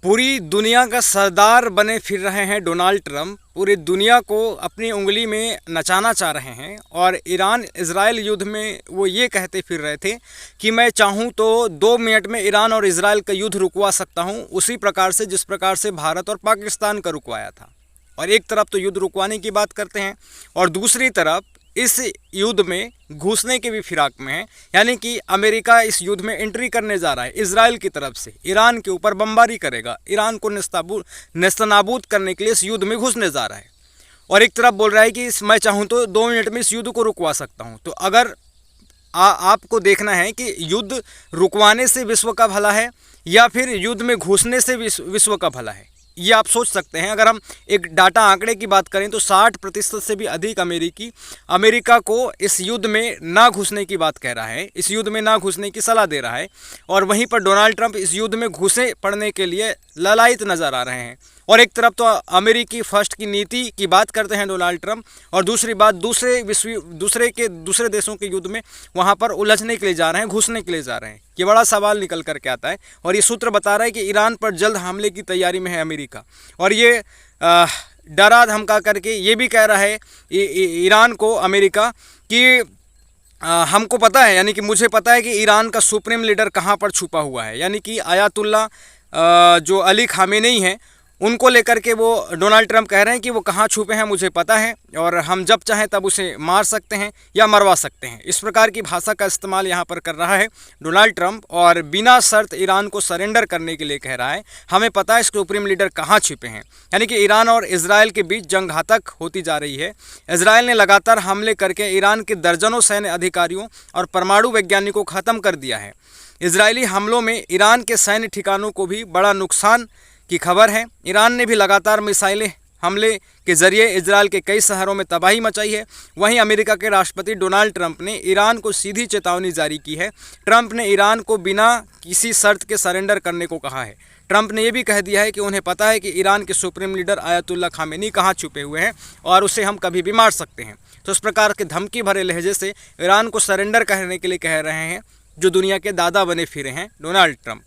पूरी दुनिया का सरदार बने फिर रहे हैं डोनाल्ड ट्रंप। पूरी दुनिया को अपनी उंगली में नचाना चाह रहे हैं और ईरान इजराइल युद्ध में वो ये कहते फिर रहे थे कि मैं चाहूँ तो 2 मिनट में ईरान और इजराइल का युद्ध रुकवा सकता हूँ, उसी प्रकार से जिस प्रकार से भारत और पाकिस्तान का रुकवाया था। और एक तरफ तो युद्ध रुकवाने की बात करते हैं और दूसरी तरफ इस युद्ध में घुसने के भी फिराक में है, यानी कि अमेरिका इस युद्ध में एंट्री करने जा रहा है। इजराइल की तरफ से ईरान के ऊपर बमबारी करेगा, ईरान को नेस्तनाबूद करने के लिए इस युद्ध में घुसने जा रहा है। और एक तरफ बोल रहा है कि मैं चाहूँ तो 2 मिनट में इस युद्ध को रुकवा सकता हूँ। तो अगर आपको देखना है कि युद्ध रुकवाने से विश्व का भला है या फिर युद्ध में घुसने से विश्व का भला है, ये आप सोच सकते हैं। अगर हम एक डाटा आंकड़े की बात करें तो 60% से भी अधिक अमेरिका को इस युद्ध में ना घुसने की बात कह रहा है, इस युद्ध में ना घुसने की सलाह दे रहा है। और वहीं पर डोनाल्ड ट्रंप इस युद्ध में घुसे पड़ने के लिए ललायत नज़र आ रहे हैं। और एक तरफ तो अमेरिकी फर्स्ट की नीति की बात करते हैं डोनाल्ड ट्रंप, और दूसरी बात दूसरे देशों के युद्ध में वहाँ पर उलझने के लिए जा रहे हैं, घुसने के लिए जा रहे हैं। ये बड़ा सवाल निकल करके आता है। और ये सूत्र बता रहा है कि ईरान पर जल्द हमले की तैयारी में है अमेरिका। और ये डरा धमका करके ये भी कह रहा है ईरान को अमेरिका कि हमको पता है, यानी कि मुझे पता है कि ईरान का सुप्रीम लीडर कहाँ पर छुपा हुआ है। यानी कि आयतुल्ला जो अली खामेनेई हैं, उनको लेकर के वो डोनाल्ड ट्रंप कह रहे हैं कि वो कहाँ छुपे हैं मुझे पता है, और हम जब चाहें तब उसे मार सकते हैं या मरवा सकते हैं। इस प्रकार की भाषा का इस्तेमाल यहाँ पर कर रहा है डोनाल्ड ट्रंप, और बिना शर्त ईरान को सरेंडर करने के लिए कह रहा है हमें पता है सुप्रीम लीडर कहाँ छिपे हैं। यानी कि ईरान और इजराइल के बीच जंग घातक होती जा रही है। इजराइल ने लगातार हमले करके ईरान के दर्जनों सैन्य अधिकारियों और परमाणु वैज्ञानिकों को ख़त्म कर दिया है। इजरायली हमलों में ईरान के सैन्य ठिकानों को भी बड़ा नुकसान की खबर है। ईरान ने भी लगातार मिसाइलें हमले के जरिए इजराइल के कई शहरों में तबाही मचाई है। वहीं अमेरिका के राष्ट्रपति डोनाल्ड ट्रंप ने ईरान को सीधी चेतावनी जारी की है। ट्रंप ने ईरान को बिना किसी शर्त के सरेंडर करने को कहा है। ट्रंप ने यह भी कह दिया है कि उन्हें पता है कि ईरान के सुप्रीम लीडर आयतुल्ला खामेनी कहाँ छुपे हुए हैं और उसे हम कभी भी मार सकते हैं। तो इस प्रकार के धमकी भरे लहजे से ईरान को सरेंडर करने के लिए कह रहे हैं जो दुनिया के दादा बने फिरे हैं डोनाल्ड ट्रंप।